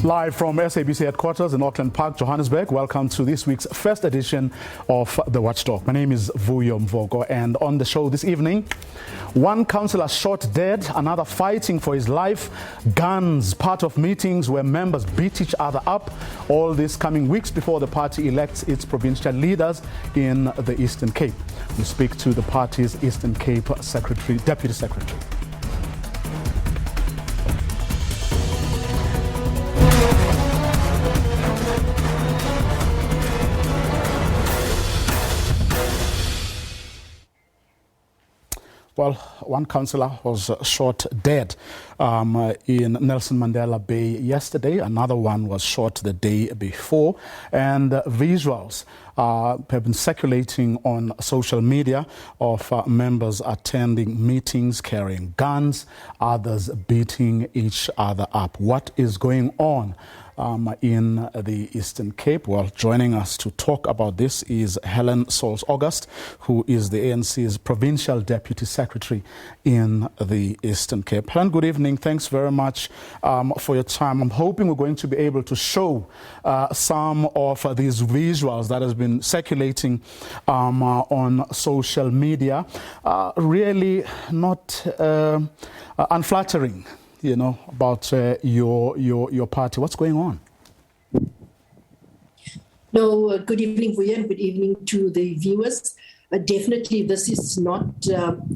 Live from SABC headquarters in Auckland Park, Johannesburg. Welcome to this week's first edition of the Watchdog. My name is Vuyo Mvogo, and on the show this evening, one councillor shot dead, another fighting for his life, guns, part of meetings where members beat each other up. All this coming weeks before the party elects its provincial leaders in the Eastern Cape. We speak to the party's Eastern Cape Deputy Secretary. Well, one councillor was shot dead in Nelson Mandela Bay yesterday. Another one was shot the day before. And visuals have been circulating on social media of members attending meetings, carrying guns, others beating each other up. What is going on in the Eastern Cape? Well, joining us to talk about this is Helen Sauls-August, who is the ANC's Provincial Deputy Secretary in the Eastern Cape. Helen, good evening. Thanks very much for your time. I'm hoping we're going to be able to show some of these visuals that has been circulating on social media. Really not unflattering, you know, about your party. What's going on? No, good evening, Vuyo, and good evening to the viewers. Definitely, this is not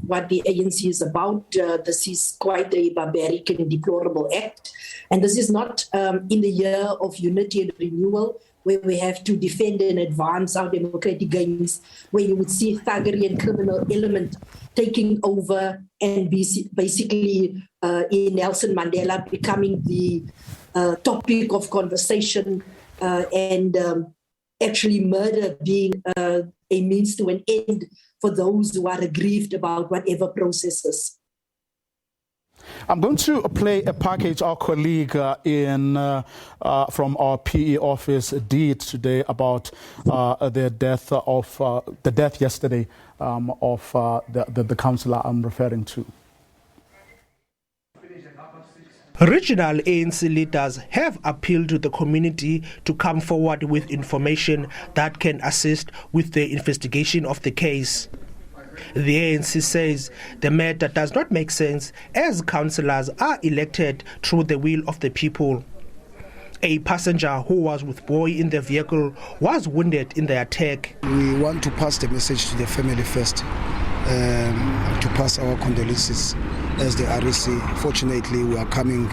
what the ANC is about. This is quite a barbaric and deplorable act. And this is not in the year of unity and renewal, where we have to defend and advance our democratic gains, where you would see thuggery and criminal element taking over and basically in Nelson Mandela becoming the topic of conversation and actually murder being a means to an end for those who are aggrieved about whatever processes. I'm going to play a package our colleague from our PE office did today about the death yesterday of the councillor I'm referring to. Regional ANC leaders have appealed to the community to come forward with information that can assist with the investigation of the case. The ANC says the matter does not make sense as councillors are elected through the will of the people. A passenger who was with boy in the vehicle was wounded in the attack. We want to pass the message to the family first, to pass our condolences as the REC. Fortunately, we are coming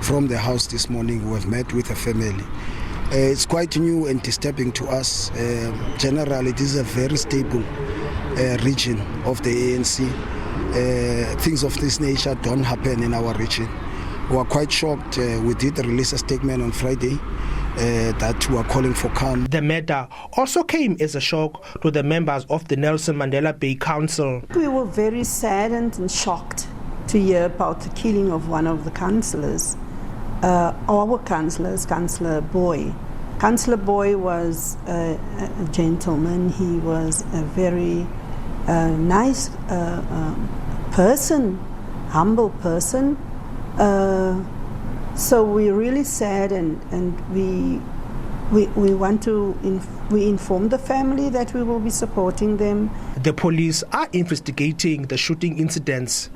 from the house this morning. We have met with the family. It's quite new and disturbing to us. Generally, this is a very stable region of the ANC. Things of this nature don't happen in our region. We are quite shocked. We did release a statement on Friday that we are calling for calm. The matter also came as a shock to the members of the Nelson Mandela Bay Council. We were very saddened and shocked to hear about the killing of one of the councillors. Our councillors, Councillor Boy. Councillor Boy was a gentleman. He was a very nice person, humble person. So we're really sad, and we want to we inform the family that we will be supporting them. The police are investigating the shooting incidents.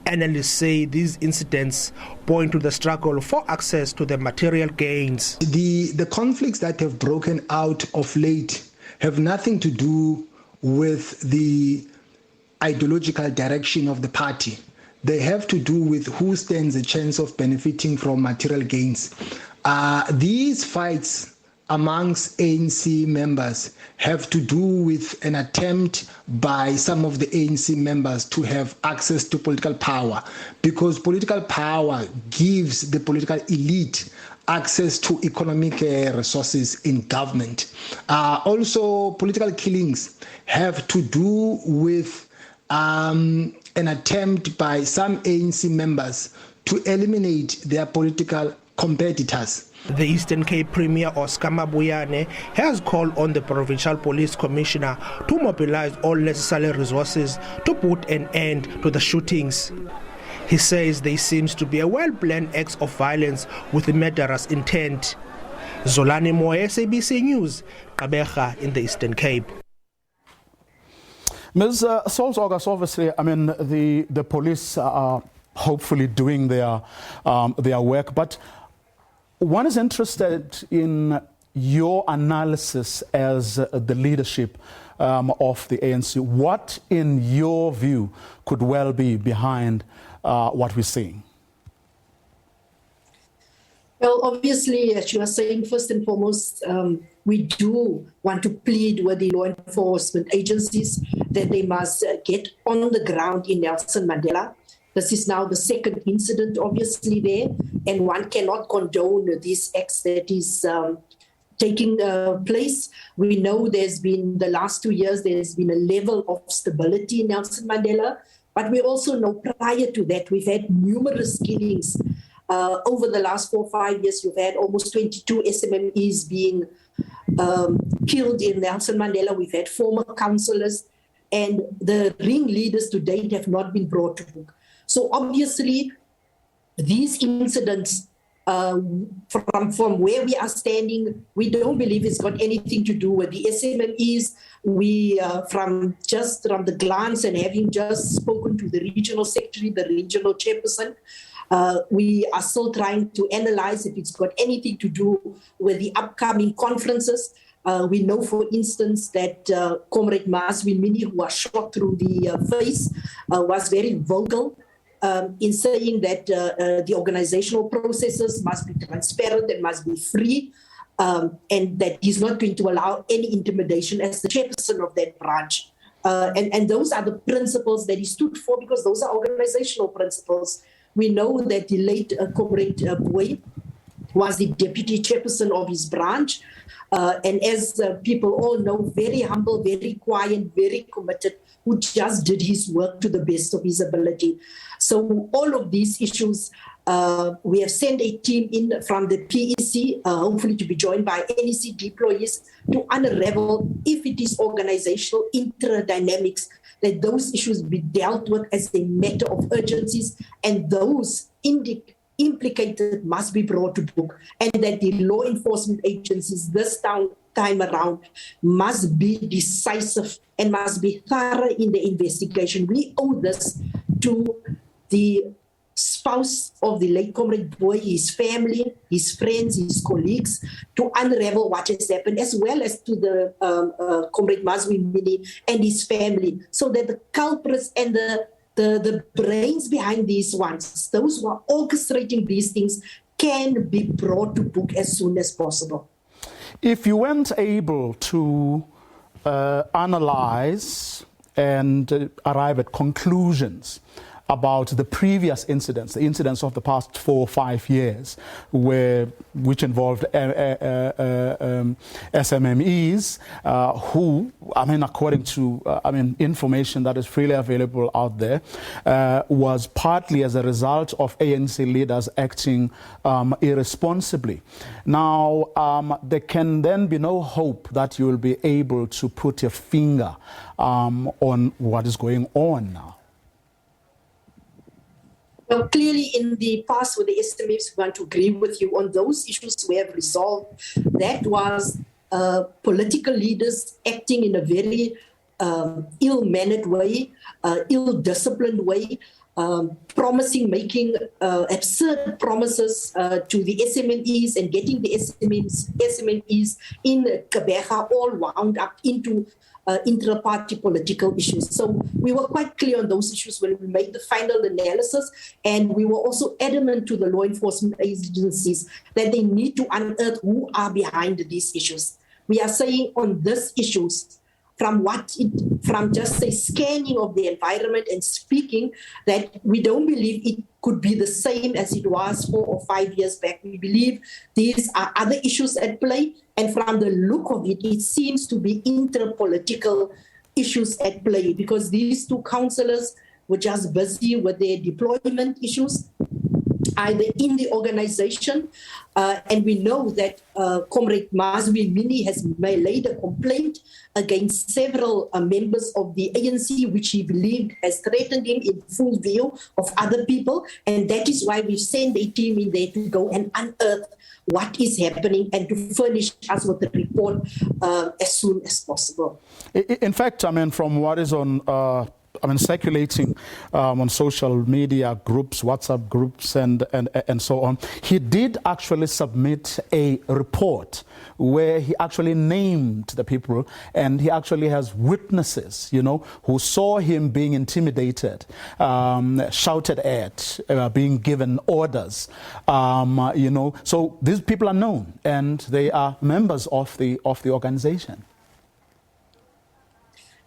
Analysts say these incidents point to the struggle for access to the material gains. The conflicts that have broken out of late have nothing to do with the ideological direction of the party. They have to do with who stands a chance of benefiting from material gains. These fights amongst ANC members have to do with an attempt by some of the ANC members to have access to political power, because political power gives the political elite access to economic resources in government. Also, political killings have to do with an attempt by some ANC members to eliminate their political competitors. The Eastern Cape Premier Oscar Mabuyane has called on the Provincial Police Commissioner to mobilize all necessary resources to put an end to the shootings. He says there seems to be a well-planned act of violence with a murderous intent. Zolani Moe, SABC News, Gqeberha in the Eastern Cape. Ms. Solz-August, obviously, I mean, the police are hopefully doing their work, but one is interested in your analysis as the leadership of the ANC. What, in your view, could well be behind what we're seeing? Well, obviously, as you are saying, first and foremost, we do want to plead with the law enforcement agencies that they must get on the ground in Nelson Mandela. This is now the second incident, obviously, there, and one cannot condone these acts that is taking place. We know there's been, the last 2 years, there's been a level of stability in Nelson Mandela, but we also know prior to that, we've had numerous killings. Over the last 4 or 5 years, you've had almost 22 SMMEs being killed in Nelson Mandela. We've had former councillors, and the ringleaders to date have not been brought to book. So obviously, these incidents, from where we are standing, we don't believe it's got anything to do with the SMMEs. We, from the glance and having just spoken to the regional secretary, the regional chairperson, we are still trying to analyze if it's got anything to do with the upcoming conferences. We know, for instance, that Comrade Maswi Mini, who was shot through the face, was very vocal in saying that the organizational processes must be transparent and must be free, and that he's not going to allow any intimidation as the chairperson of that branch. And those are the principles that he stood for, because those are organizational principles. We know that the late Comrade Boy was the deputy chairperson of his branch. And as people all know, very humble, very quiet, very committed, who just did his work to the best of his ability. So all of these issues, we have sent a team in from the PEC, hopefully to be joined by NEC deployees, to unravel if it is organizational interdynamics, that those issues be dealt with as a matter of urgencies, and those implicated must be brought to book, and that the law enforcement agencies this time around must be decisive and must be thorough in the investigation. We owe this to the spouse of the late Comrade Boy, his family, his friends, his colleagues, to unravel what has happened, as well as to the Comrade Maswi Mini and his family, so that the culprits and the brains behind these ones, those who are orchestrating these things, can be brought to book as soon as possible. If you weren't able to analyze and arrive at conclusions about the previous incidents, the incidents of the past 4 or 5 years, which involved SMMEs, who, I mean, according to information that is freely available out there, was partly as a result of ANC leaders acting irresponsibly. Now, there can then be no hope that you will be able to put your finger on what is going on now. Well, clearly in the past with the SMEs, we want to agree with you on those issues we have resolved. That was political leaders acting in a very ill-mannered way, ill-disciplined way, making absurd promises to the SMMEs and getting the SMMEs in Gqeberha all wound up into intra-party political issues. So we were quite clear on those issues when we made the final analysis, and we were also adamant to the law enforcement agencies that they need to unearth who are behind these issues. We are saying on these issues, from just a scanning of the environment and speaking, that we don't believe it could be the same as it was 4 or 5 years back. We believe these are other issues at play, and from the look of it, it seems to be inter-political issues at play, because these two councillors were just busy with their deployment issues. either in the organization, and we know that Comrade Mazwi Mini has laid a complaint against several members of the ANC, which he believed has threatened him in full view of other people, and that is why we've sent a team in there to go and unearth what is happening and to furnish us with the report as soon as possible. In fact, I mean, from what is on circulating on social media groups, WhatsApp groups, and so on, he did actually submit a report where he actually named the people, and he actually has witnesses, you know, who saw him being intimidated, shouted at, being given orders, you know. So these people are known, and they are members of the organization.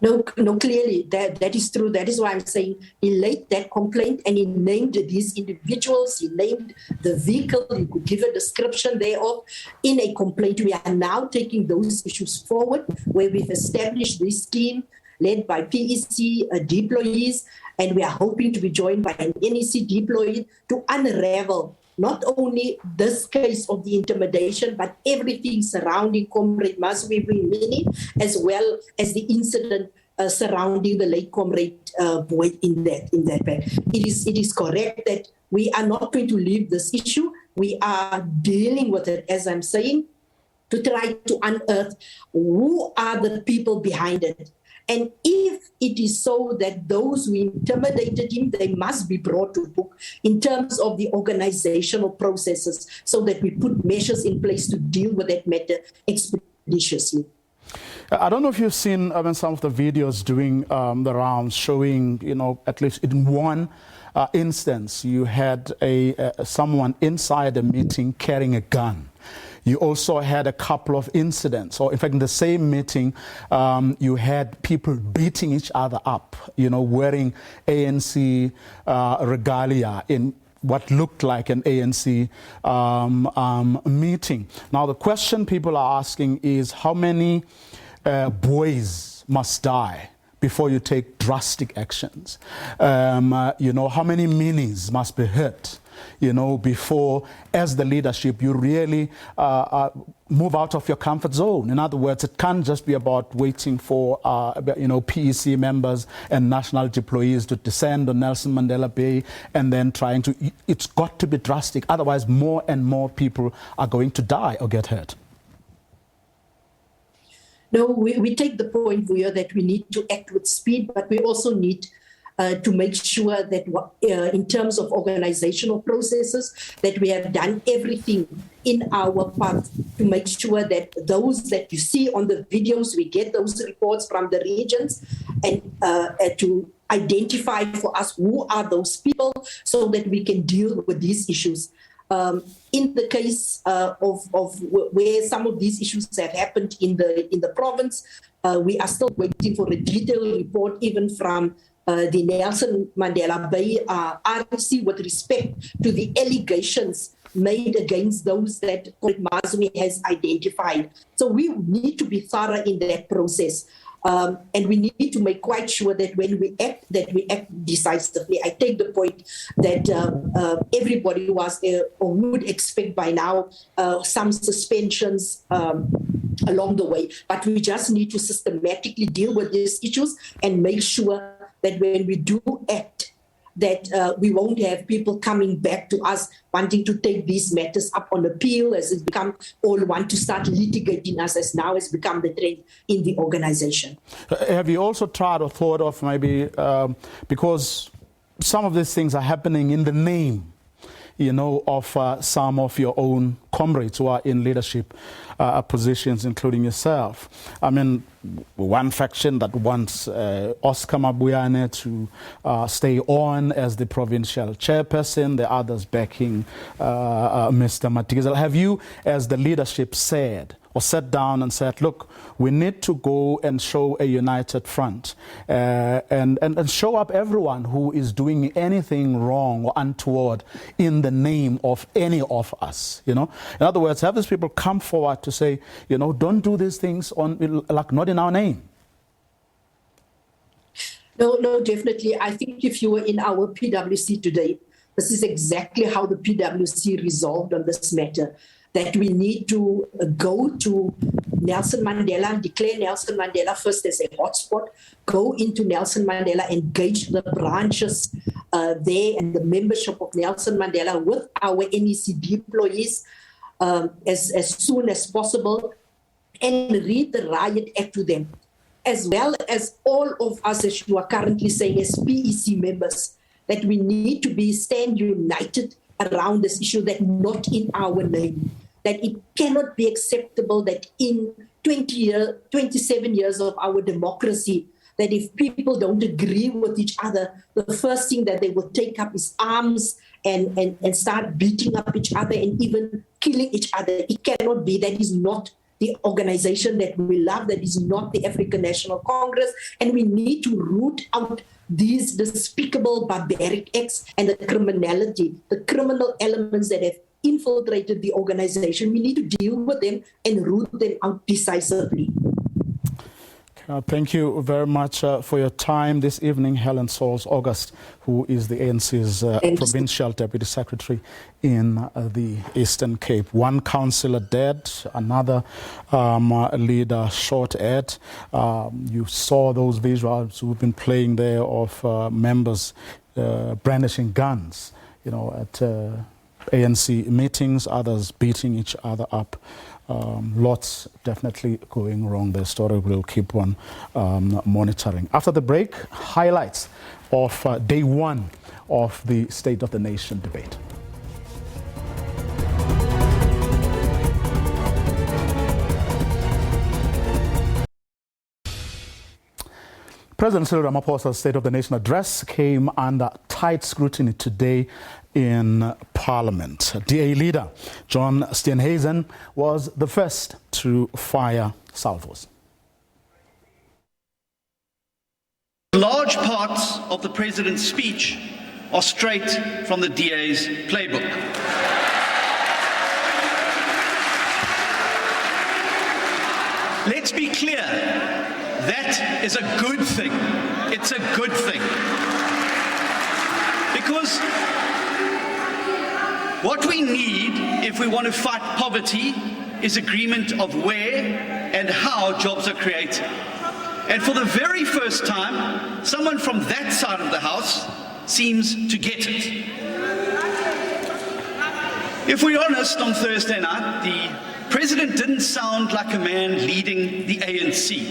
No, clearly that is true. That is why I'm saying he laid that complaint and he named these individuals. He named the vehicle. He could give a description thereof in a complaint. We are now taking those issues forward, where we've established this scheme led by PEC deployees, and we are hoping to be joined by an NEC deployee to unravel not only this case of the intimidation, but everything surrounding Comrade Mazwi Mini, as well as the incident surrounding the late Comrade Boyd in that fact. It is correct that we are not going to leave this issue. We are dealing with it, as I'm saying, to try to unearth who are the people behind it. And if it is so that those who intimidated him, they must be brought to book in terms of the organizational processes, so that we put measures in place to deal with that matter expeditiously. I don't know if you've seen some of the videos doing the rounds showing, you know, at least in one instance, you had someone inside a meeting carrying a gun. You also had a couple of incidents, or in fact, in the same meeting, you had people beating each other up, you know, wearing ANC regalia in what looked like an ANC meeting. Now, the question people are asking is, how many boys must die before you take drastic actions? You know, how many minis must be hit, you know, before, as the leadership, you really move out of your comfort zone? In other words, it can't just be about waiting for, you know, PEC members and national deployees to descend on Nelson Mandela Bay and then trying to, it's got to be drastic. Otherwise, more and more people are going to die or get hurt. No, we take the point, Vuyo, that we need to act with speed, but we also need to make sure that in terms of organizational processes, that we have done everything in our part to make sure that those that you see on the videos, we get those reports from the regions, and to identify for us who are those people, so that we can deal with these issues. In the case of where some of these issues have happened in the province, we are still waiting for a detailed report, even from the Nelson Mandela Bay RC, with respect to the allegations made against those that Mazwi has identified. So we need to be thorough in that process. And we need to make quite sure that when we act, that we act decisively. I take the point that everybody was or would expect by now some suspensions along the way. But we just need to systematically deal with these issues and make sure that when we do act, that we won't have people coming back to us wanting to take these matters up on appeal, as it's become, or want to start litigating us, as now has become the trend in the organization. Have you also tried or thought of maybe, because some of these things are happening in the name, you know, of some of your own comrades who are in leadership positions, including yourself? I mean, one faction that wants Oscar Mabuyane to stay on as the provincial chairperson, the others backing Mr. Matikizela. Have you, as the leadership, said or sat down and said, look, we need to go and show a united front and show up everyone who is doing anything wrong or untoward in the name of any of us, you know? In other words, have these people come forward to say, you know, don't do these things like not in our name. No, definitely. I think if you were in our PwC today, This is exactly how the PwC resolved on this matter, that we need to go to Nelson Mandela, declare Nelson Mandela first as a hotspot, go into Nelson Mandela, engage the branches there and the membership of Nelson Mandela with our NEC employees as soon as possible, and read the Riot Act to them, as well as all of us, as you are currently saying, as PEC members, that we need to stand united around this issue, that not in our name, that it cannot be acceptable that in 27 years of our democracy, that if people don't agree with each other, the first thing that they will take up is arms and start beating up each other and even killing each other. It cannot be. That is not the organization that we love. That is not the African National Congress. And we need to root out these despicable, barbaric acts and the criminality, the criminal elements that have infiltrated the organization. We need to deal with them and root them out decisively. Thank you very much for your time this evening, Helen Sauls-August, who is the ANC's Provincial Deputy Secretary in the Eastern Cape. One councillor dead, another leader shot at. You saw those visuals we've been playing there of members brandishing guns, at ANC meetings, others beating each other up. Lots definitely going wrong. The story will keep on monitoring. After the break, highlights of day one of the State of the Nation debate. President Cyril Ramaphosa's State of the Nation address came under tight scrutiny today in Parliament. DA leader John Steenhuisen was the first to fire salvos. Large parts of the President's speech are straight from the DA's playbook. Let's be clear, that is a good thing. It's a good thing. Because what we need if we want to fight poverty is agreement of where and how jobs are created. And for the very first time, someone from that side of the House seems to get it. If we're honest, on Thursday night, the President didn't sound like a man leading the ANC,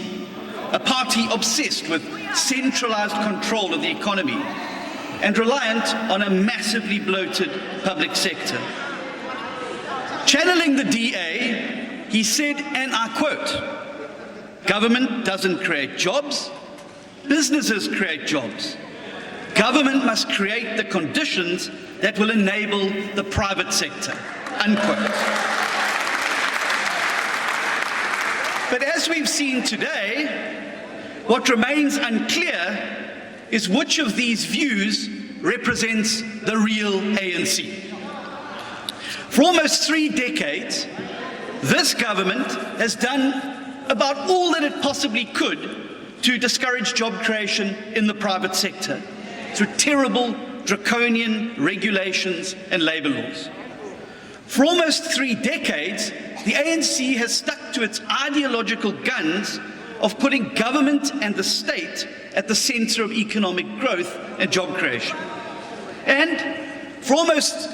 a party obsessed with centralized control of the economy and reliant on a massively bloated public sector. Channeling the DA, he said, and I quote, "Government doesn't create jobs, businesses create jobs. Government must create the conditions that will enable the private sector," unquote. But as we've seen today, what remains unclear is which of these views represents the real ANC. For almost 3 decades, this government has done about all that it possibly could to discourage job creation in the private sector through terrible draconian regulations and labour laws. For almost 3 decades, the ANC has stuck to its ideological guns of putting government and the state at the centre of economic growth and job creation. And for almost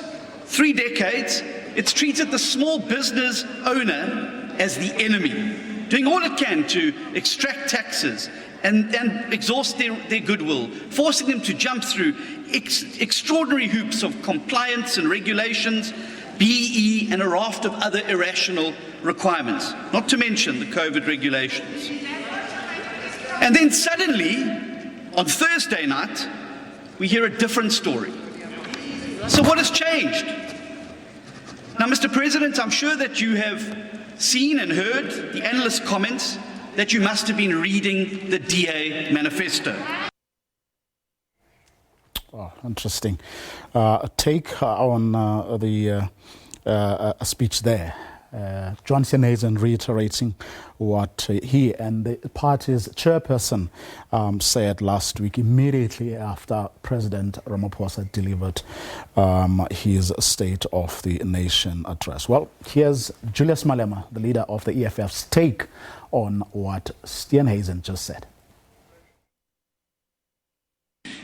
3 decades, it's treated the small business owner as the enemy, doing all it can to extract taxes and exhaust their goodwill, forcing them to jump through extraordinary hoops of compliance and regulations, BE and a raft of other irrational requirements, not to mention the COVID regulations. And then suddenly, on Thursday night, we hear a different story. So what has changed? Now, Mr. President, I'm sure that you have seen and heard the analyst comments that you must have been reading the DA manifesto. Oh, interesting. Take on the speech there. John Steenhuisen reiterating what he and the party's chairperson said last week, immediately after President Ramaphosa delivered his State of the Nation address. Well, here's Julius Malema, the leader of the EFF's take on what Steenhuisen just said.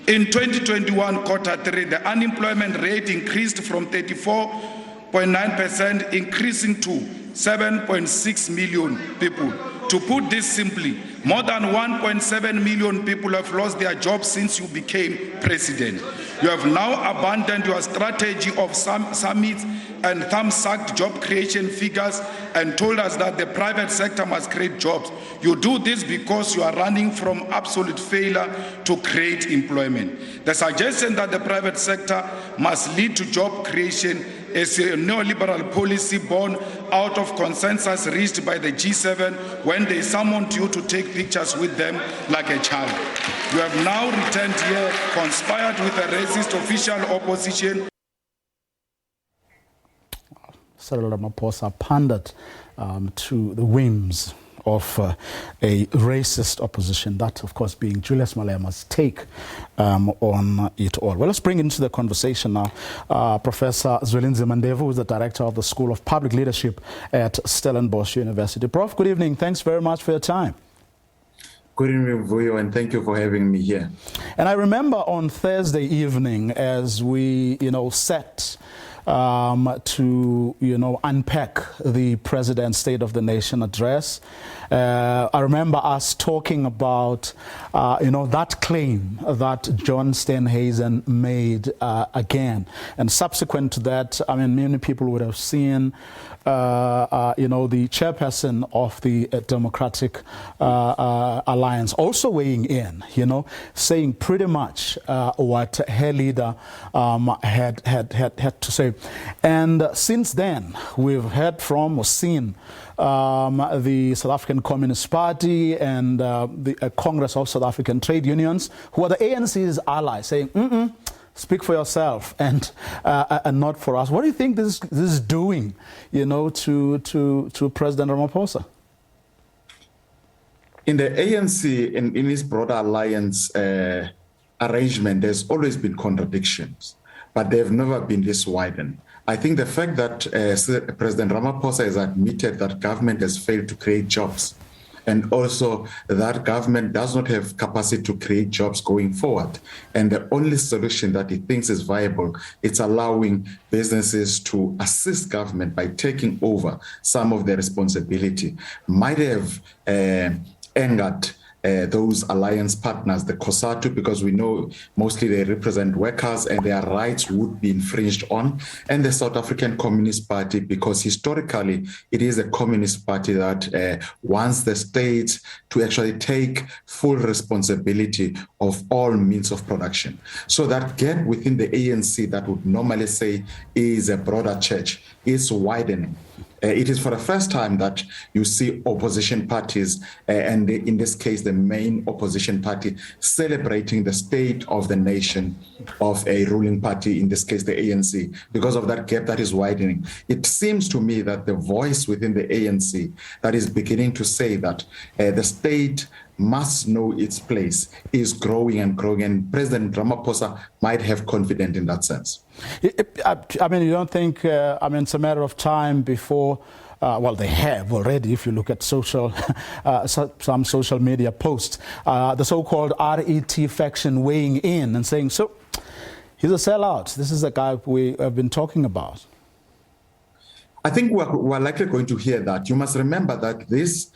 In 2021, quarter 3, the unemployment rate increased from 34.9%, increasing to 7.6 million people. To put this simply, more than 1.7 million people have lost their jobs since you became president. You have now abandoned your strategy of summits and thumb-sucked job creation figures and told us that the private sector must create jobs. You do this because you are running from absolute failure to create employment. The suggestion that the private sector must lead to job creation is a neoliberal policy born out of consensus reached by the G7 when they summoned you to take pictures with them like a child. You have now returned here, conspired with a racist official opposition. Cyril Ramaphosa pandered to the whims of a racist opposition, that of course being Julius Malema's take on it all. Well, let's bring into the conversation now Professor Zwelinzima Mandevu, who is the director of the School of Public Leadership at Stellenbosch University. Prof, good evening. Thanks very much for your time. Good evening, Vuyo, and thank you for having me here. And I remember on Thursday evening, as we, sat to, unpack the President's State of the Nation address, I remember us talking about, that claim that John Steenhuisen made again. And subsequent to that, many people would have seen, the chairperson of the Democratic Alliance also weighing in, saying pretty much what her leader had to say. And since then, we've heard from or seen the South African Communist Party and the Congress of South African Trade Unions, who are the ANC's allies, saying, speak for yourself and not for us. What do you think this is doing, to President Ramaphosa? In the ANC, in its broader alliance arrangement, there's always been contradictions, but they've never been this widened. I think the fact that President Ramaphosa has admitted that government has failed to create jobs, and also that government does not have capacity to create jobs going forward. And the only solution that he thinks is viable, it's allowing businesses to assist government by taking over some of their responsibility, might have angered those alliance partners, the COSATU, because we know mostly they represent workers and their rights would be infringed on, and the South African Communist Party, because historically it is a communist party that wants the state to actually take full responsibility of all means of production. So that gap within the ANC that would normally say is a broader church is widening. It is for the first time that you see opposition parties, and in this case, the main opposition party, celebrating the state of the nation of a ruling party, in this case, the ANC, because of that gap that is widening. It seems to me that the voice within the ANC that is beginning to say that the state must know its place is growing and growing, and President Ramaphosa might have confidence in that sense. You don't think, it's a matter of time before, they have already, if you look at some social media posts, the so-called RET faction weighing in and saying, so, he's a sellout. This is the guy we have been talking about. I think we're likely going to hear that. You must remember that this,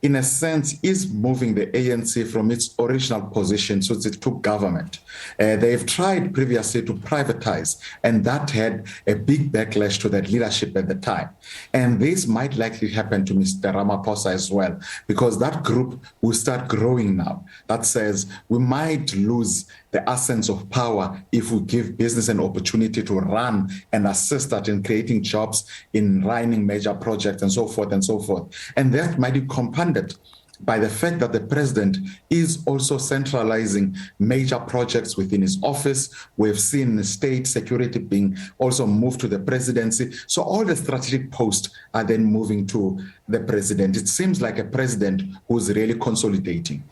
in a sense, is moving the ANC from its original position since it took government. They've tried previously to privatize, and that had a big backlash to the leadership at the time. And this might likely happen to Mr. Ramaphosa as well, because that group will start growing now. That says we might lose the essence of power if we give business an opportunity to run and assist that in creating jobs, in running major projects and so forth and so forth. And that might be compounded by the fact that the president is also centralizing major projects within his office. We've seen state security being also moved to the presidency. So all the strategic posts are then moving to the president. It seems like a president who's really consolidating.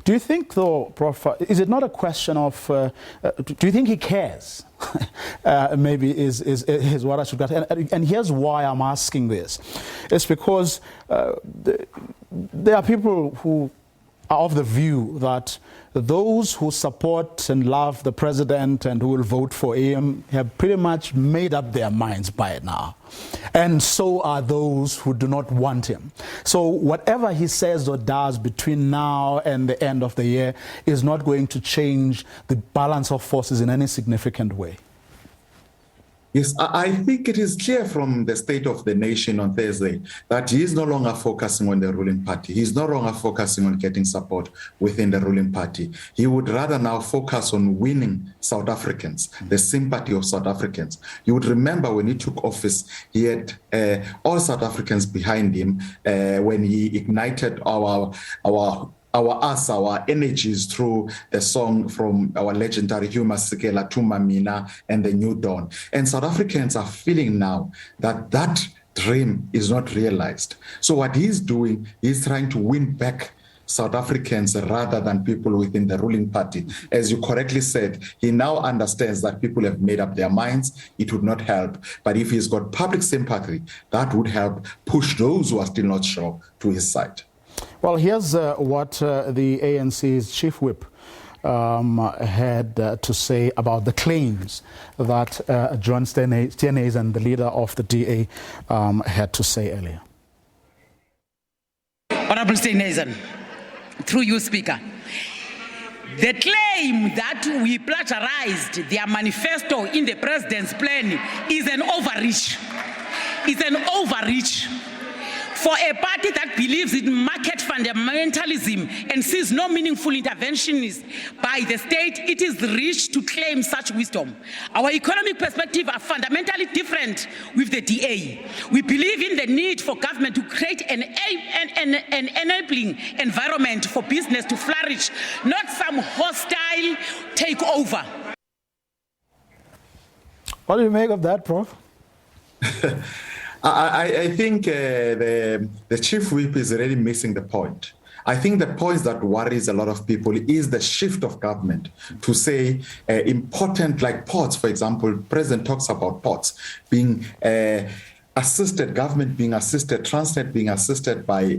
Do you think, though, Prof, is it not a question of, do you think he cares? Maybe is what I should get. And here's why I'm asking this. It's because there are people who are of the view that those who support and love the president and who will vote for him have pretty much made up their minds by now. And so are those who do not want him. So whatever he says or does between now and the end of the year is not going to change the balance of forces in any significant way. Yes, I think it is clear from the State of the Nation on Thursday that he is no longer focusing on the ruling party. He's no longer focusing on getting support within the ruling party. He would rather now focus on winning South Africans, the sympathy of South Africans. You would remember when he took office, he had all South Africans behind him when he ignited our energies through the song from our legendary Hugh Masekela, Tuma Mina, and the New Dawn. And South Africans are feeling now that that dream is not realized. So what he's doing, he's trying to win back South Africans rather than people within the ruling party. As you correctly said, he now understands that people have made up their minds. It would not help. But if he's got public sympathy, that would help push those who are still not sure to his side. Well, here's what the ANC's chief whip had to say about the claims that John Steenhuisen and the leader of the DA had to say earlier. Honorable Steenhuisen, through you, Speaker, the claim that we plagiarized their manifesto in the president's plan is an overreach. It's an overreach. For a party that believes in market fundamentalism and sees no meaningful interventions by the state, it is rich to claim such wisdom. Our economic perspectives are fundamentally different with the DA. We believe in the need for government to create an enabling environment for business to flourish, not some hostile takeover. What do you make of that, Prof? I think the chief whip is already missing the point. I think the point that worries a lot of people is the shift of government to say important, like ports, for example. President talks about ports being assisted, government being assisted, Transnet being assisted by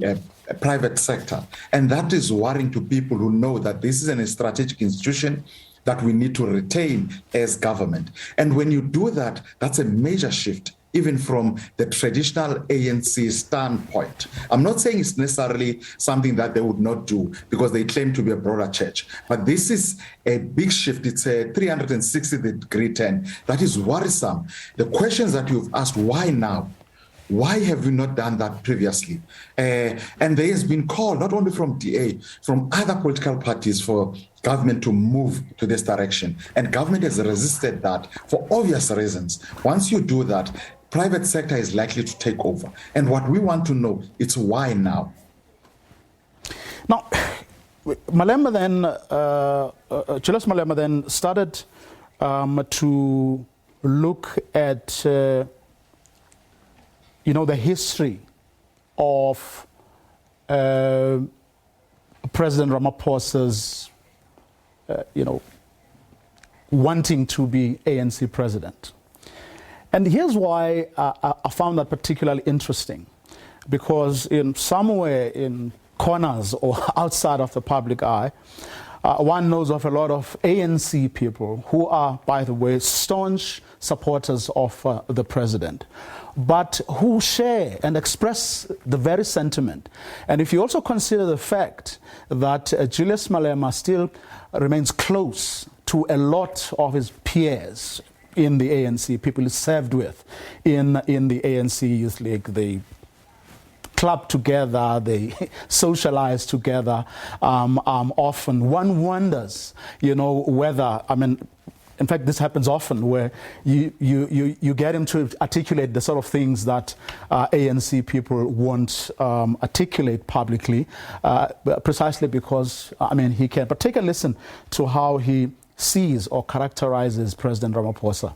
a private sector. And that is worrying to people who know that this is a strategic institution that we need to retain as government. And when you do that, that's a major shift, even from the traditional ANC standpoint. I'm not saying it's necessarily something that they would not do because they claim to be a broader church, but this is a big shift. It's a 360-degree turn that is worrisome. The questions that you've asked, why now? Why have we not done that previously? And there has been call, not only from DA, from other political parties for government to move to this direction. And government has resisted that for obvious reasons. Once you do that, private sector is likely to take over. And what we want to know is why now? Now, Malema then, Julius Malema then started to look at the history of President Ramaphosa's, wanting to be ANC president. And here's why I found that particularly interesting, because in somewhere in corners or outside of the public eye, one knows of a lot of ANC people who are, by the way, staunch supporters of the president, but who share and express the very sentiment. And if you also consider the fact that Julius Malema still remains close to a lot of his peers in the ANC, people he served with in the ANC Youth League, they club together, they socialize together. Often one wonders, whether, in fact, this happens often where you get him to articulate the sort of things that ANC people won't articulate publicly, precisely because, I mean, he can. But take a listen to how he sees or characterizes President Ramaphosa.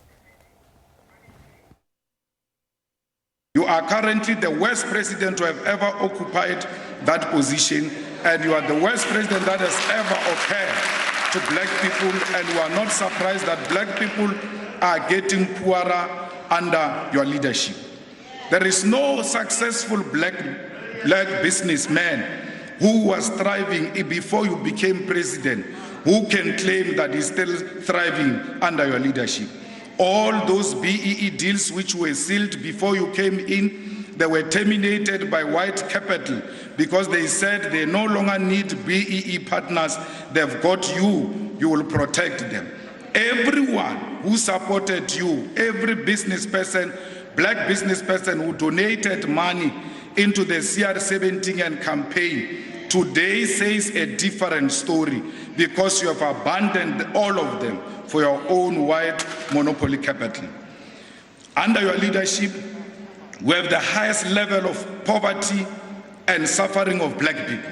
You are currently the worst president to have ever occupied that position, and you are the worst president that has ever occurred to black people, and you are not surprised that black people are getting poorer under your leadership. There is no successful black businessman who was thriving before you became president who can claim that he's still thriving under your leadership. All those BEE deals which were sealed before you came in, they were terminated by white capital because they said they no longer need BEE partners. They've got you. You will protect them. Everyone who supported you, every business person, black business person who donated money into the CR17 and campaign, today says a different story because you have abandoned all of them for your own white monopoly capital. Under your leadership, we have the highest level of poverty and suffering of black people,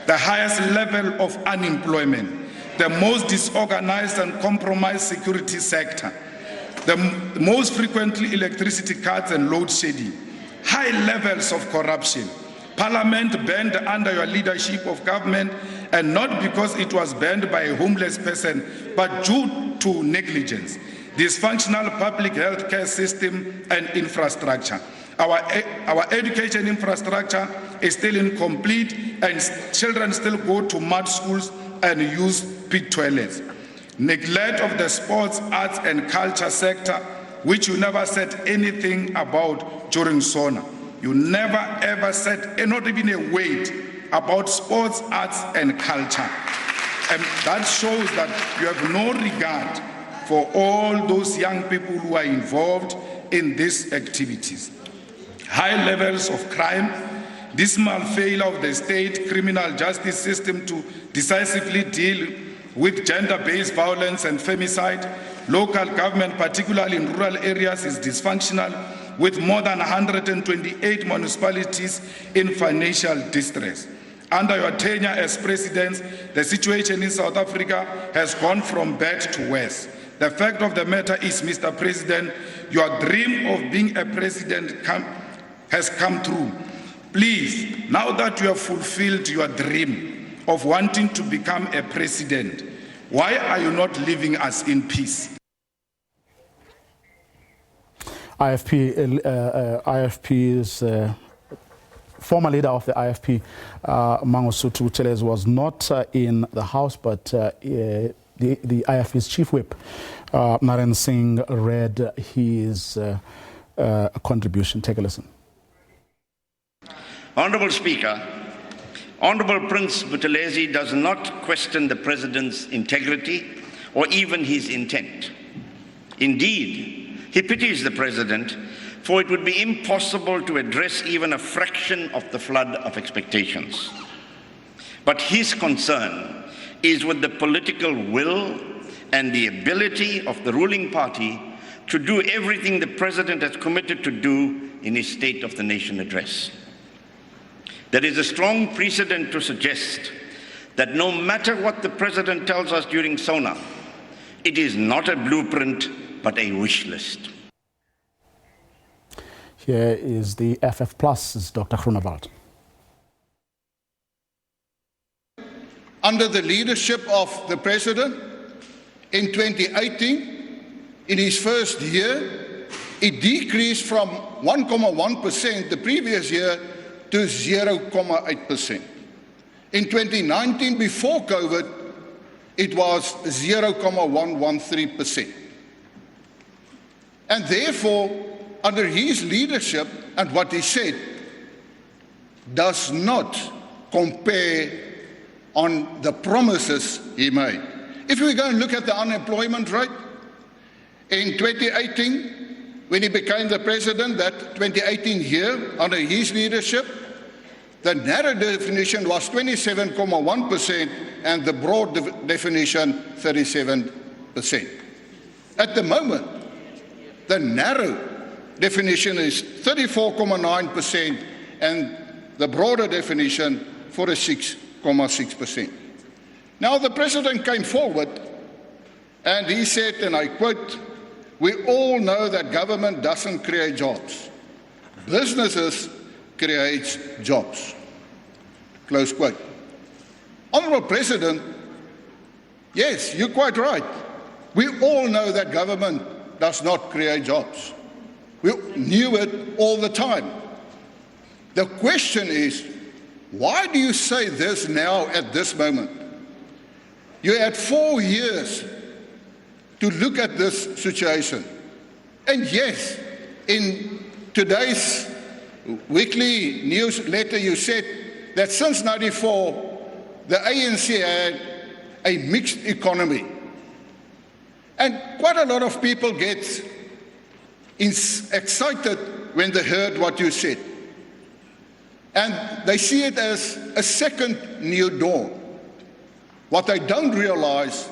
the highest level of unemployment, the most disorganized and compromised security sector, the most frequently electricity cuts and load shedding, high levels of corruption. Parliament banned under your leadership of government, and not because it was banned by a homeless person, but due to negligence, dysfunctional public health care system and infrastructure. Our education infrastructure is still incomplete, and children still go to mud schools and use pit toilets. Neglect of the sports, arts and culture sector, which you never said anything about during SONA. You never ever said, not even a word, about sports, arts and culture. And that shows that you have no regard for all those young people who are involved in these activities. High levels of crime, dismal failure of the state criminal justice system to decisively deal with gender-based violence and femicide. Local government, particularly in rural areas, is dysfunctional, with more than 128 municipalities in financial distress. Under your tenure as president, the situation in South Africa has gone from bad to worse. The fact of the matter is, Mr. President, your dream of being a president has come true. Please, now that you have fulfilled your dream of wanting to become a president, why are you not leaving us in peace? IFP's former leader of the IFP, Mangosuthu Buthelezi, was not in the House, but the IFP's chief whip, Naren Singh, read his contribution. Take a listen. Honourable Speaker, Honourable Prince Buthelezi does not question the President's integrity or even his intent. Indeed, he pities the President, for it would be impossible to address even a fraction of the flood of expectations. But his concern is with the political will and the ability of the ruling party to do everything the President has committed to do in his State of the Nation address. There is a strong precedent to suggest that no matter what the President tells us during SONA, it is not a blueprint, but a wish list. Here is the FF Plus's Dr. Groenewald. Under the leadership of the President, in 2018, in his first year, it decreased from 1.1% the previous year to 0.8%. In 2019, before COVID, it was 0.113%. And therefore, under his leadership and what he said, does not compare on the promises he made. If we go and look at the unemployment rate, in 2018, when he became the president, that 2018 year, under his leadership, the narrow definition was 27.1% and the broad definition 37%. At the moment, the narrow definition is 34.9% and the broader definition 46.6%. Now the president came forward and he said, and I quote, "We all know that government doesn't create jobs. Businesses create jobs." Close quote. Honourable President, yes, you're quite right. We all know that government does not create jobs. We knew it all the time. The question is, why do you say this now at this moment? You had 4 years to look at this situation. And yes, in today's weekly newsletter, you said that since '94, the ANC had a mixed economy. And quite a lot of people get excited when they heard what you said. And they see it as a second new dawn. What they don't realize,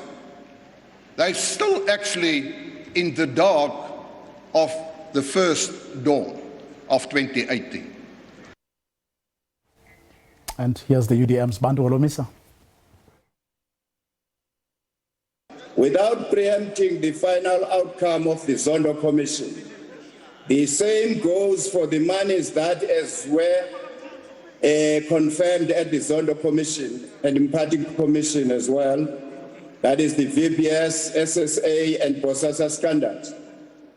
they're still actually in the dark of the first dawn of 2018. And here's the UDM's Bantu Olomisa. Without preempting the final outcome of the Zondo Commission, the same goes for the monies that as were confirmed at the Zondo Commission and Imparting Commission as well, that is the VBS, SSA and Bosasa standards,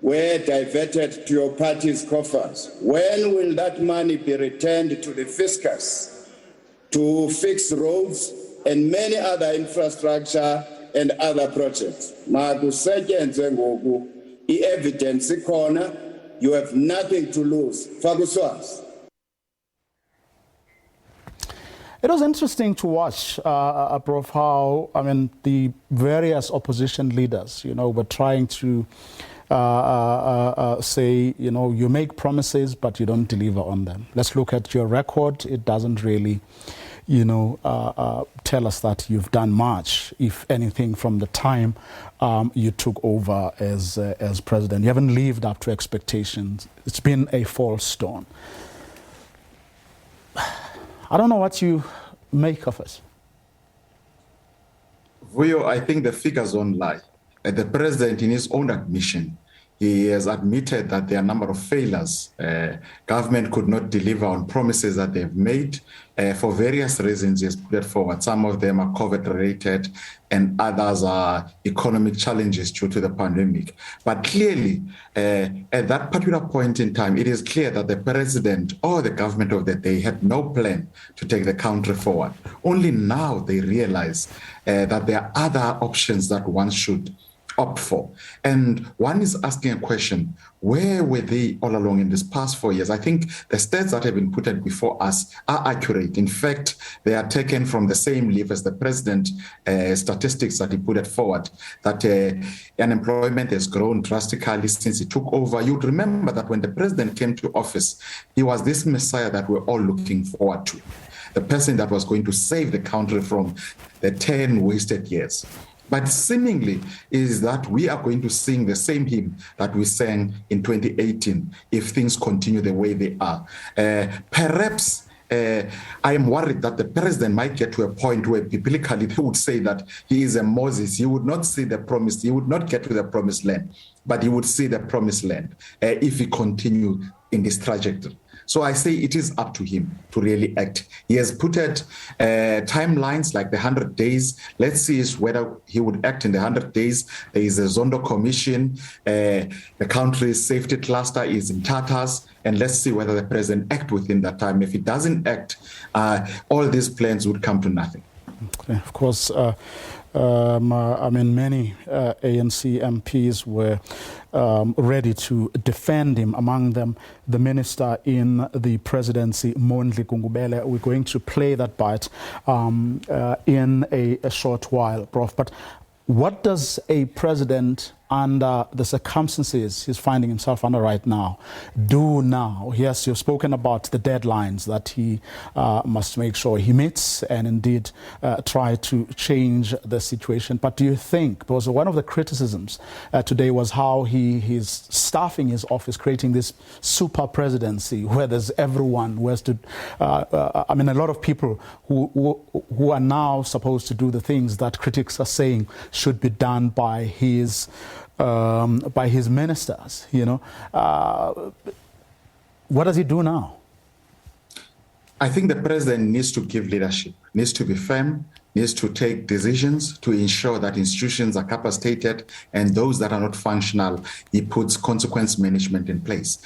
were diverted to your party's coffers. When will that money be returned to the fiscus to fix roads and many other infrastructure and other projects? Makusetyenze ngoku, i-evidence ikhona, you have nothing to lose. Fakuswazi. It was interesting to watch, Prof, how, the various opposition leaders, were trying to say, you make promises, but you don't deliver on them. Let's look at your record. It doesn't really, tell us that you've done much, if anything, from the time you took over as president. You haven't lived up to expectations. It's been a false dawn. I don't know what you make of it. Vuyo, I think the figures don't lie. The president, in his own admission, he has admitted that there are a number of failures. Government could not deliver on promises that they've made for various reasons he has put it forward. Some of them are COVID-related and others are economic challenges due to the pandemic. But clearly, at that particular point in time, it is clear that the president or the government of the day had no plan to take the country forward. Only now they realize that there are other options that one should opt for. And one is asking a question, where were they all along in this past 4 years? I think the stats that have been put before us are accurate. In fact, they are taken from the same leaf as the president statistics that he put it forward, that unemployment has grown drastically since he took over. You'd remember that when the president came to office, he was this messiah that we're all looking forward to, the person that was going to save the country from the 10 wasted years. But seemingly is that we are going to sing the same hymn that we sang in 2018 if things continue the way they are. Perhaps I am worried that the president might get to a point where biblically they would say that he is a Moses. He would not see the promise. He would not get to the promised land, but he would see the promised land if he continued in this trajectory. So I say it is up to him to really act. He has put out timelines like the 100 days. Let's see whether he would act in the 100 days. There is a Zondo Commission. The country's safety cluster is in tatters. And let's see whether the president acts within that time. If he doesn't act, all these plans would come to nothing. Okay. Of course, many ANC MPs were ready to defend him, among them the minister in the presidency, Mondli Gungubele. We're going to play that bite in a short while, Prof. But what does a president under the circumstances he's finding himself under right now, do now? Yes, you've spoken about the deadlines that he must make sure he meets and indeed try to change the situation. But do you think, because one of the criticisms today was how he's staffing his office, creating this super presidency where there's everyone who has to, I mean, a lot of people who are now supposed to do the things that critics are saying should be done by his ministers, you know. What does he do now? I think the president needs to give leadership, needs to be firm, needs to take decisions to ensure that institutions are capacitated, and those that are not functional, he puts consequence management in place.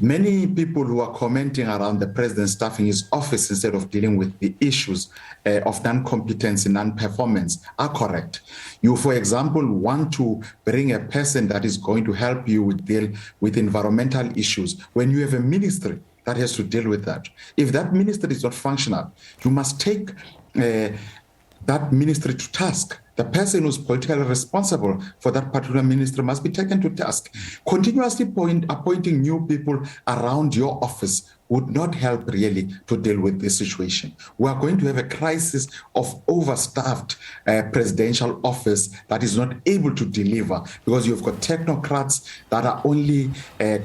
Many people who are commenting around the president staffing his office instead of dealing with the issues of non-competence and non-performance are correct. You, for example, want to bring a person that is going to help you deal with environmental issues when you have a ministry that has to deal with that. If that ministry is not functional, you must take that ministry to task. The person who's politically responsible for that particular ministry must be taken to task. Continuously appointing new people around your office would not help really to deal with this situation. We are going to have a crisis of overstaffed presidential office that is not able to deliver because you've got technocrats that are only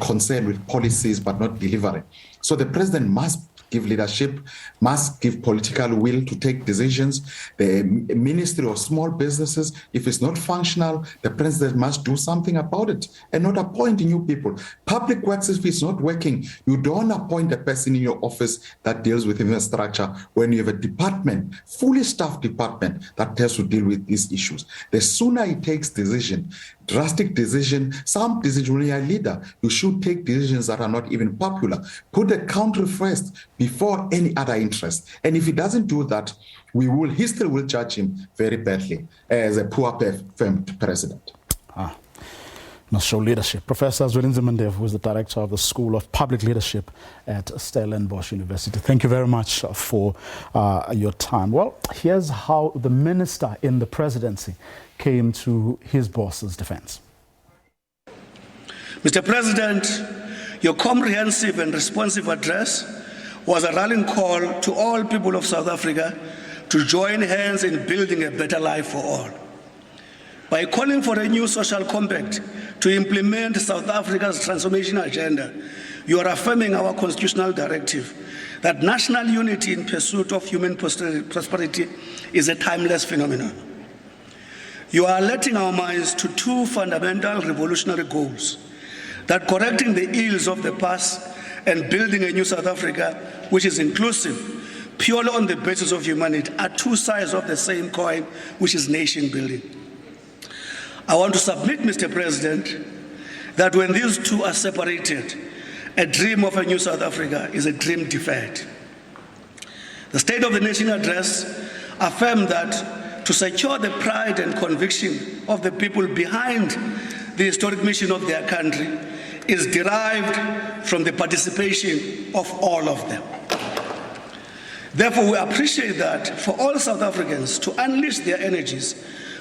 concerned with policies but not delivering. So the president must give leadership, must give political will to take decisions. The Ministry of Small Businesses, if it's not functional, the president must do something about it and not appoint new people. Public works, if it's not working, you don't appoint a person in your office that deals with infrastructure when you have a department, fully staffed department that has to deal with these issues. The sooner he takes decision, drastic decision, some decision when you're a leader, you should take decisions that are not even popular. Put the country first before any other interest. And if he doesn't do that, history will judge him very badly as a poor performed president. Must show leadership. Professor Zwelinzima Mandevu, who is the director of the School of Public Leadership at Stellenbosch University. Thank you very much for your time. Well, here's how the minister in the presidency came to his boss's defense. Mr. President, your comprehensive and responsive address was a rallying call to all people of South Africa to join hands in building a better life for all. By calling for a new social compact to implement South Africa's transformation agenda, you are affirming our constitutional directive that national unity in pursuit of human prosperity is a timeless phenomenon. You are alerting our minds to two fundamental revolutionary goals: that correcting the ills of the past and building a new South Africa which is inclusive, purely on the basis of humanity, are two sides of the same coin, which is nation building. I want to submit, Mr. President, that when these two are separated, a dream of a new South Africa is a dream deferred. The State of the Nation address affirmed that to secure the pride and conviction of the people behind the historic mission of their country is derived from the participation of all of them. Therefore, we appreciate that for all South Africans to unleash their energies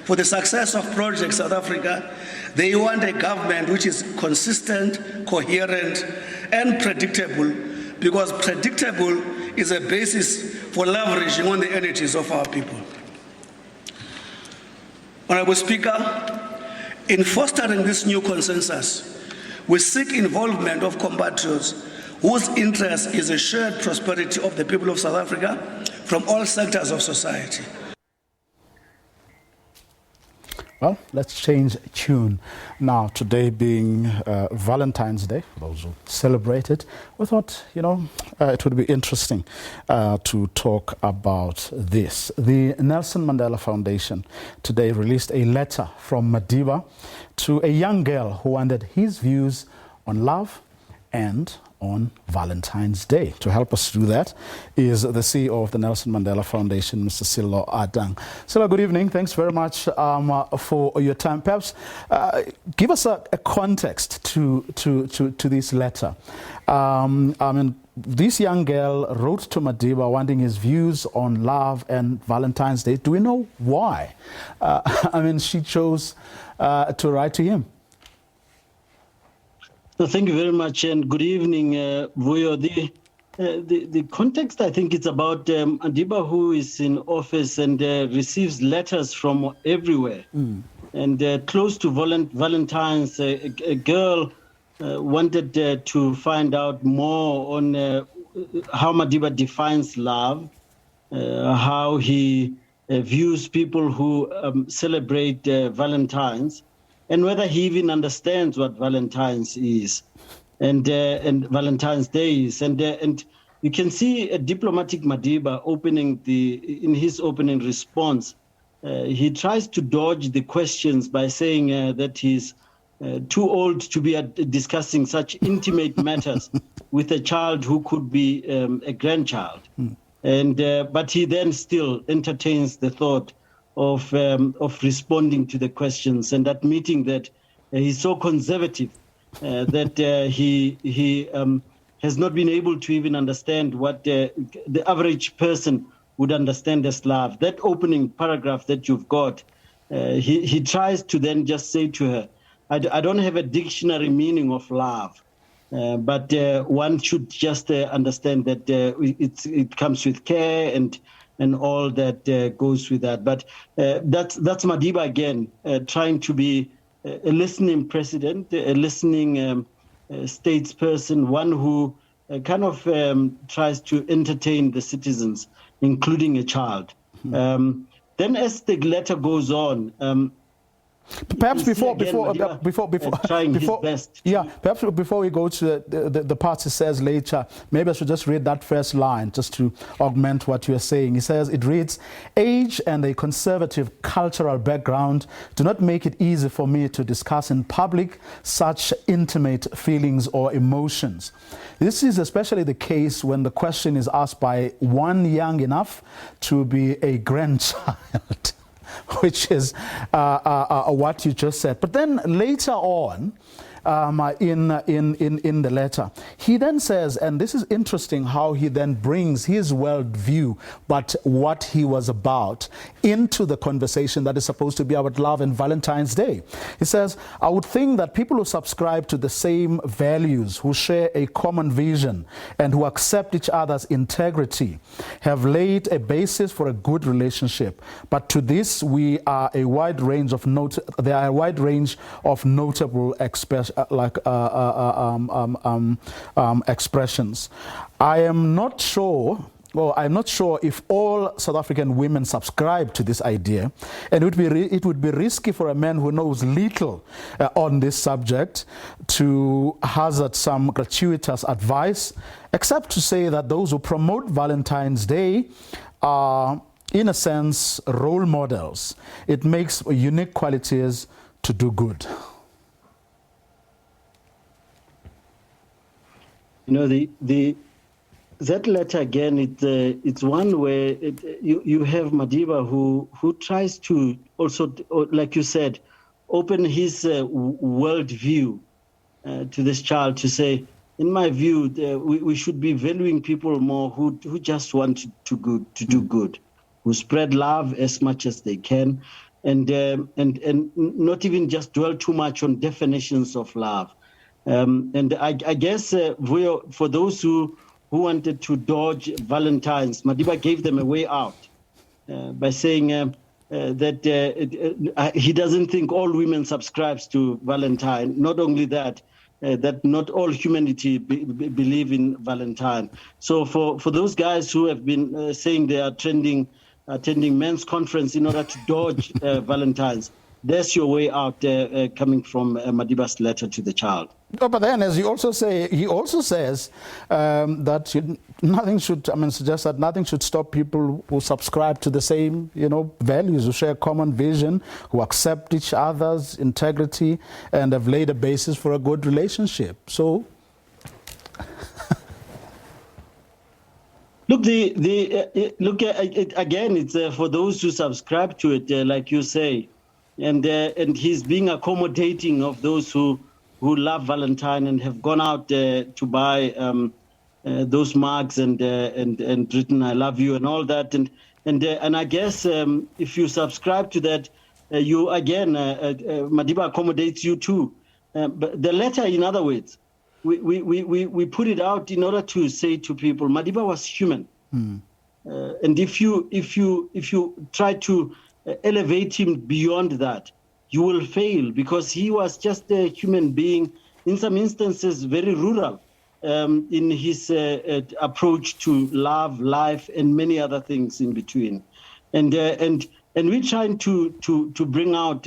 for the success of Project South Africa, they want a government which is consistent, coherent, and predictable, because predictable is a basis for leveraging on the energies of our people. Honorable Speaker, in fostering this new consensus, we seek involvement of compatriots whose interest is the shared prosperity of the people of South Africa from all sectors of society. Well, let's change tune now. Today being Valentine's Day, for those who celebrate it, we thought, it would be interesting to talk about this. The Nelson Mandela Foundation today released a letter from Madiba to a young girl who wanted his views on love and on Valentine's Day. To help us do that is the CEO of the Nelson Mandela Foundation, Mr. Silo Adang. Silo, good evening. Thanks very much for your time. Perhaps give us a context to this letter. I mean, this young girl wrote to Madiba wanting his views on love and Valentine's Day. Do we know why? I mean, she chose to write to him? So thank you very much, and good evening, Vuyo. The context, I think, it's about Madiba, who is in office and receives letters from everywhere. And close to Valentine's, a girl wanted to find out more on how Madiba defines love, how he views people who celebrate Valentine's, and whether he even understands what Valentine's is. And Valentine's Day is, and you can see a diplomatic Madiba in his opening response. He tries to dodge the questions by saying that he's too old to be discussing such intimate matters with a child who could be a grandchild. But he then still entertains the thought of responding to the questions, and admitting that he's so conservative that he has not been able to even understand what the average person would understand as love. That opening paragraph that you've got, he tries to then just say to her, I don't have a dictionary meaning of love, but one should just understand that it comes with care and all that goes with that. But that's Madiba again, trying to be a listening president, a listening statesperson, one who kind of tries to entertain the citizens, including a child. Then as the letter goes on, perhaps before trying his best. Yeah, perhaps before we go to the part he says later, maybe I should just read that first line just to augment what you're saying. He says, it reads, age and a conservative cultural background do not make it easy for me to discuss in public such intimate feelings or emotions. This is especially the case when the question is asked by one young enough to be a grandchild. Which is what you just said. But then later on, in the letter, he then says, and this is interesting how he then brings his worldview, but what he was about, into the conversation that is supposed to be about love and Valentine's Day. He says, I would think that people who subscribe to the same values, who share a common vision, and who accept each other's integrity, have laid a basis for a good relationship. But to this, there are a wide range of notable expressions. I'm not sure if all South African women subscribe to this idea, and it would be risky for a man who knows little on this subject to hazard some gratuitous advice, except to say that those who promote Valentine's Day are, in a sense, role models. It makes unique qualities to do good. You know, that letter again, it's one where you have Madiba who tries to also, like you said, open his worldview to this child to say, in my view, we should be valuing people more who just want to do good, who spread love as much as they can, and not even just dwell too much on definitions of love. And I guess for those who wanted to dodge Valentine's, Madiba gave them a way out by saying that he doesn't think all women subscribes to Valentine. Not only that, that not all humanity believe in Valentine. So for those guys who have been saying they are attending men's conference in order to dodge Valentine's, there's your way out coming from Madiba's letter to the child. Oh, but then, as he also says that nothing should, suggest that nothing should stop people who subscribe to the same, values, who share a common vision, who accept each other's integrity, and have laid a basis for a good relationship. So, look, again, it's for those who subscribe to it, like you say, and he's being accommodating of those who love Valentine and have gone out to buy those mugs and written "I love you" and all that, and I guess if you subscribe to that, you again, Madiba accommodates you too. But the letter, in other words, we put it out in order to say to people, Madiba was human. And if you try to elevate him beyond that, you will fail, because he was just a human being, in some instances very rural in his approach to love, life, and many other things in between. And we're trying to bring out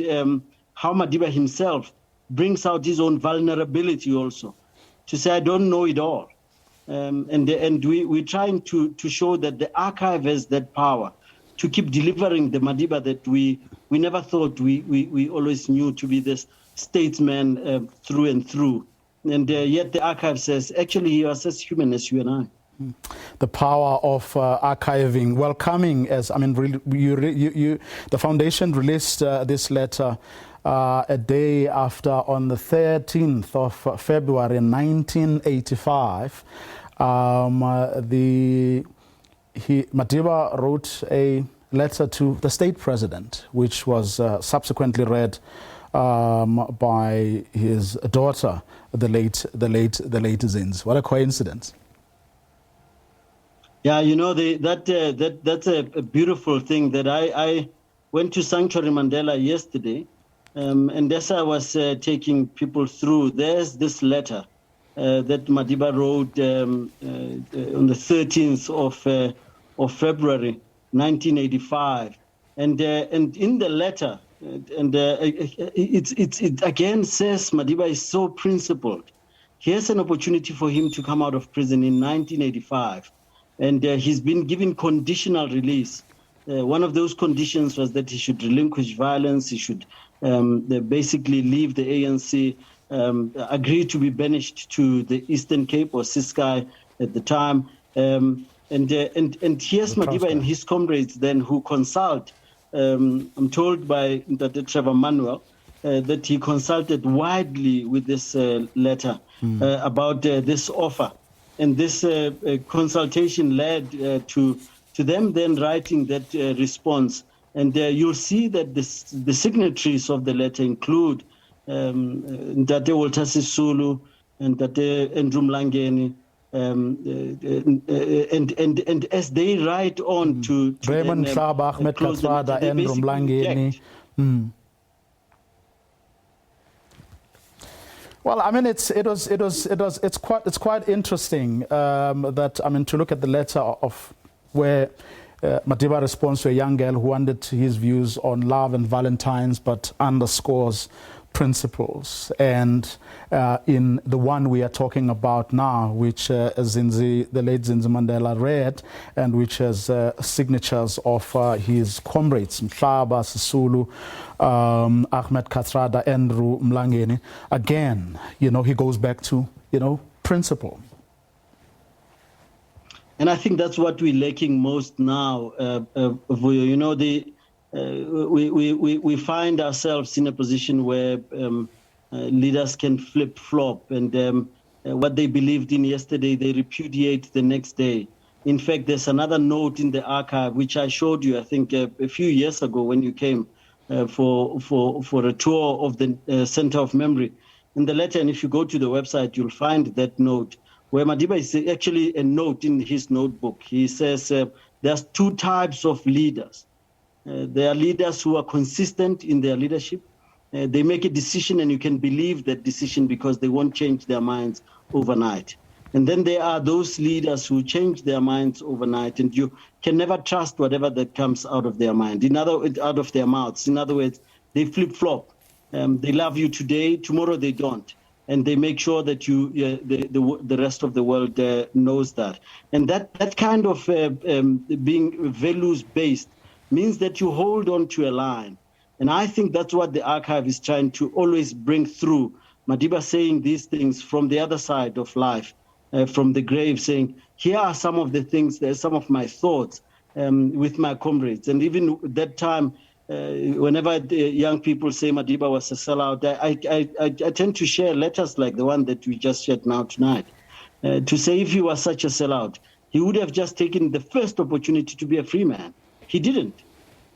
how Madiba himself brings out his own vulnerability also, to say, I don't know it all. And we're trying to show that the archive has that power to keep delivering the Madiba that we never thought we always knew to be this statesman through and through. And yet the archive says, actually, he was as human as you and I. The power of archiving. Welcoming, as I mean, the foundation released this letter a day after, on the 13th of February 1985. Madiba wrote a letter to the state president, which was subsequently read by his daughter, the late Zins. What a coincidence! Yeah, you know, that's a beautiful thing. That I went to Sanctuary Mandela yesterday, and as I was taking people through, there's this letter that Madiba wrote on the 13th of February 1985, and in the letter, it again says Madiba is so principled. Here's an opportunity for him to come out of prison in 1985. And he's been given conditional release. One of those conditions was that he should relinquish violence, he should basically leave the ANC, agree to be banished to the Eastern Cape or Ciskei at the time. And here's Madiba and his comrades then who consult. I'm told by Dr. Trevor Manuel that he consulted widely with this letter about this offer. And this consultation led to them then writing that response. And you'll see that the signatories of the letter include Ndate Walter Sisulu and Ndate Andrew Mlangeni. And as they write on to Raymond Hlaba, Ahmed Kathrada, Andrew Mlangeni. Well, I mean, it's quite interesting that, I mean, to look at the letter of where Madiba responds to a young girl who wanted his views on love and Valentines, but underscores principles. And in the one we are talking about now, which the late Zinzi Mandela read, and which has signatures of his comrades, Mhlaba, Sisulu, Ahmed Kathrada, Andrew Mlangeni. Again, you know, he goes back to, you know, principle. And I think that's what we're lacking most now. You know, we find ourselves in a position where leaders can flip-flop, and what they believed in yesterday, they repudiate the next day. In fact, there's another note in the archive, which I showed you, I think, a few years ago when you came for a tour of the Center of Memory. In the letter, and if you go to the website, you'll find that note, where Madiba is actually a note in his notebook. He says there's two types of leaders. There are leaders who are consistent in their leadership. They make a decision and you can believe that decision because they won't change their minds overnight. And then there are those leaders who change their minds overnight, and you can never trust whatever that comes out of their mind, out of their mouths. In other words, they flip-flop. They love you today, tomorrow they don't. And they make sure that the rest of the world knows that. And that kind of being values-based means that you hold on to a line. And I think that's what the archive is trying to always bring through. Madiba saying these things from the other side of life, from the grave, saying, here are some of the things, some of my thoughts with my comrades. And even that time, whenever young people say Madiba was a sellout, I tend to share letters like the one that we just shared now tonight, to say if he was such a sellout, he would have just taken the first opportunity to be a free man. He didn't.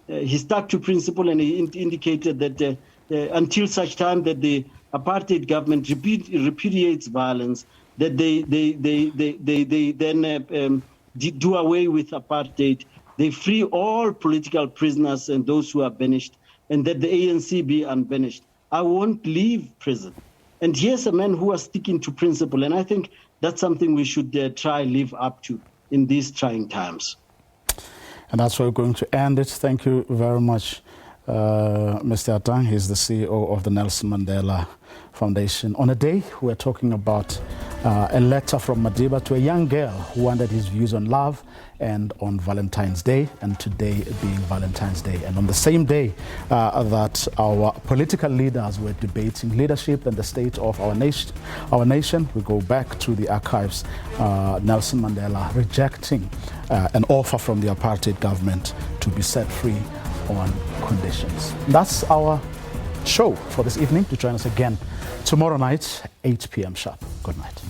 he stuck to principle, and he indicated that until such time that the apartheid government repudiates violence, that they then do away with apartheid, they free all political prisoners and those who are banished, and that the ANC be unbanished. I won't leave prison. And here's a man who was sticking to principle, and I think that's something we should try live up to in these trying times. And that's where we're going to end it. Thank you very much, Mr. Atang. He's the CEO of the Nelson Mandela Foundation. On a day, we're talking about a letter from Madiba to a young girl who wanted his views on love and on Valentine's Day, and today being Valentine's Day. And on the same day that our political leaders were debating leadership and the state of our nation, we go back to the archives, Nelson Mandela rejecting an offer from the apartheid government to be set free on conditions. That's our show for this evening. To join us again tomorrow night, 8 p.m. sharp. Good night.